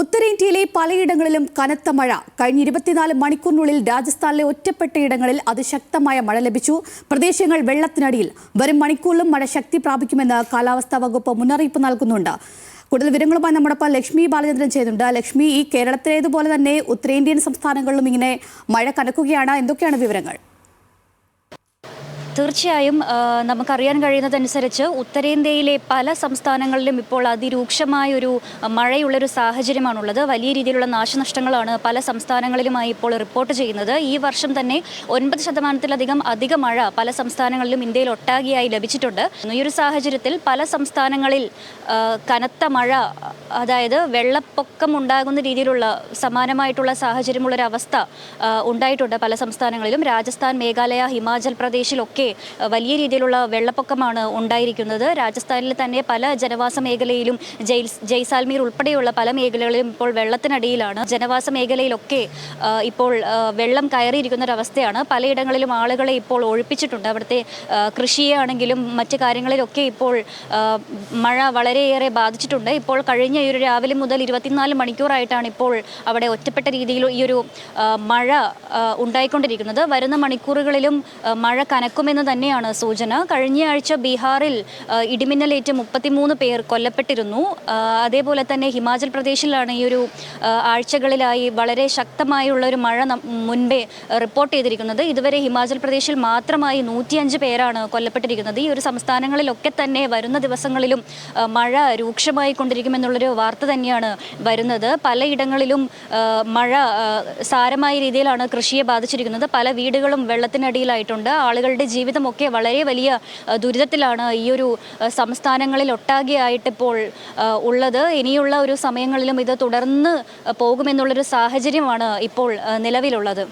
ഉത്തരേന്ത്യയിലെ പലയിടങ്ങളിലും കനത്ത മഴ. കഴിഞ്ഞ 24 മണിക്കൂറിനുള്ളിൽ രാജസ്ഥാനിലെ ഒറ്റപ്പെട്ടയിടങ്ങളിൽ അതിശക്തമായ മഴ ലഭിച്ചു. പ്രദേശങ്ങൾ വെള്ളത്തിനടിയിൽ. വരും മണിക്കൂറിലും മഴ ശക്തി പ്രാപിക്കുമെന്ന് കാലാവസ്ഥാ വകുപ്പ് മുന്നറിയിപ്പ് നൽകുന്നുണ്ട്. കൂടുതൽ വിവരങ്ങളുമായി നമ്മോടൊപ്പം ലക്ഷ്മി ബാലചന്ദ്രൻ ചെയ്യുന്നുണ്ട്. ലക്ഷ്മി, ഈ കേരളത്തിലേതുപോലെ തന്നെ ഉത്തരേന്ത്യൻ സംസ്ഥാനങ്ങളിലും ഇങ്ങനെ മഴ കനക്കുകയാണ്. എന്തൊക്കെയാണ് വിവരങ്ങൾ? തീർച്ചയായും നമുക്കറിയാൻ കഴിയുന്നതനുസരിച്ച് ഉത്തരേന്ത്യയിലെ പല സംസ്ഥാനങ്ങളിലും ഇപ്പോൾ അതിരൂക്ഷമായൊരു മഴയുള്ളൊരു സാഹചര്യമാണുള്ളത്. വലിയ രീതിയിലുള്ള നാശനഷ്ടങ്ങളാണ് പല സംസ്ഥാനങ്ങളിലുമായി ഇപ്പോൾ റിപ്പോർട്ട് ചെയ്യുന്നത്. ഈ വർഷം തന്നെ 9% അധിക മഴ പല സംസ്ഥാനങ്ങളിലും ഇന്ത്യയിൽ ഒട്ടാകെയായി ലഭിച്ചിട്ടുണ്ട്. ഈ ഒരു സാഹചര്യത്തിൽ പല സംസ്ഥാനങ്ങളിൽ കനത്ത മഴ, അതായത് വെള്ളപ്പൊക്കം ഉണ്ടാകുന്ന രീതിയിലുള്ള സമാനമായിട്ടുള്ള സാഹചര്യമുള്ളൊരവസ്ഥ ഉണ്ടായിട്ടുണ്ട് പല സംസ്ഥാനങ്ങളിലും. രാജസ്ഥാൻ, മേഘാലയ, ഹിമാചൽ പ്രദേശിലൊക്കെ വലിയ രീതിയിലുള്ള വെള്ളപ്പൊക്കമാണ് ഉണ്ടായിരിക്കുന്നത്. രാജസ്ഥാനിൽ തന്നെ പല ജനവാസ മേഖലയിലും ജയ്സാൽമീർ ഉൾപ്പെടെയുള്ള പല മേഖലകളിലും ഇപ്പോൾ വെള്ളത്തിനടിയിലാണ്. ജനവാസ മേഖലയിലൊക്കെ ഇപ്പോൾ വെള്ളം കയറിയിരിക്കുന്ന ഒരവസ്ഥയാണ്. പലയിടങ്ങളിലും ആളുകളെ ഇപ്പോൾ ഒഴിപ്പിച്ചിട്ടുണ്ട്. അവിടുത്തെ കൃഷിയാണെങ്കിലും മറ്റു കാര്യങ്ങളിലൊക്കെ ഇപ്പോൾ മഴ വളരെയേറെ ബാധിച്ചിട്ടുണ്ട്. ഇപ്പോൾ കഴിഞ്ഞ ഈ ഒരു രാവിലെ മുതൽ 24 മണിക്കൂറായിട്ടാണ് ഇപ്പോൾ അവിടെ ഒറ്റപ്പെട്ട രീതിയിൽ ഈ ഒരു മഴ ഉണ്ടായിക്കൊണ്ടിരിക്കുന്നത്. വരുന്ന മണിക്കൂറുകളിലും മഴ കനക്കുമെന്ന് തന്നെയാണ് സൂചന. കഴിഞ്ഞ ആഴ്ച ബീഹാറിൽ ഇടിമിന്നലേറ്റ് 33 പേർ കൊല്ലപ്പെട്ടിരുന്നു. അതേപോലെ തന്നെ ഹിമാചൽ പ്രദേശിലാണ് ഈ ഒരു ആഴ്ചകളിലായി വളരെ ശക്തമായുള്ള ഒരു മഴ മുൻപേ റിപ്പോർട്ട് ചെയ്തിരിക്കുന്നത്. ഇതുവരെ ഹിമാചൽ പ്രദേശിൽ മാത്രമായി 105 പേരാണ് കൊല്ലപ്പെട്ടിരിക്കുന്നത്. ഈ ഒരു സംസ്ഥാനങ്ങളിലൊക്കെ തന്നെ വരുന്ന ദിവസങ്ങളിലും മഴ രൂക്ഷമായി കൊണ്ടിരിക്കുമെന്നുള്ളൊരു വാർത്ത തന്നെയാണ് വരുന്നത്. പലയിടങ്ങളിലും മഴ സാരമായ രീതിയിലാണ് കൃഷിയെ ബാധിച്ചിരിക്കുന്നത്. പല വീടുകളും വെള്ളത്തിനടിയിലായിട്ടുണ്ട്. ആളുകളുടെ ജീവിതമൊക്കെ വളരെ വലിയ ദുരിതത്തിലാണ് ഈ ഒരു സംസ്ഥാനങ്ങളിൽ ഒട്ടാകെയായിട്ടിപ്പോൾ ഉള്ളത്. ഇനിയുള്ള ഒരു സമയങ്ങളിലും ഇത് തുടർന്ന് പോകുമെന്നുള്ളൊരു സാഹചര്യമാണ് ഇപ്പോൾ നിലവിലുള്ളത്.